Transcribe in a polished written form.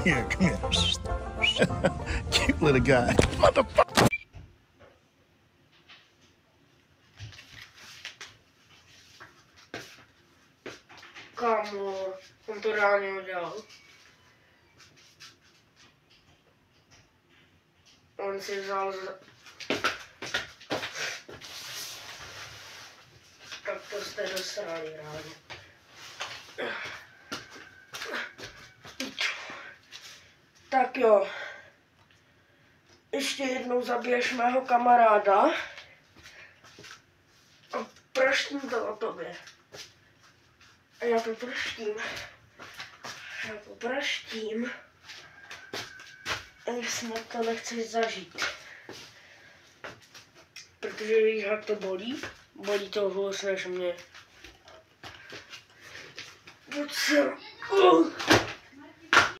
Here, come here. Cute little guy. Motherfucker. Kámo, on to reálně udělal. On si vzal tak to jste dosrali reálně. Tak jo. Ještě jednou zabiješ mého kamaráda. A praštím to o tobě. A já to praštím. Já to praštím. A snad to nechceš zažít. Protože víš, jak to bolí. Bolí to hůř než mě. Pojď sem.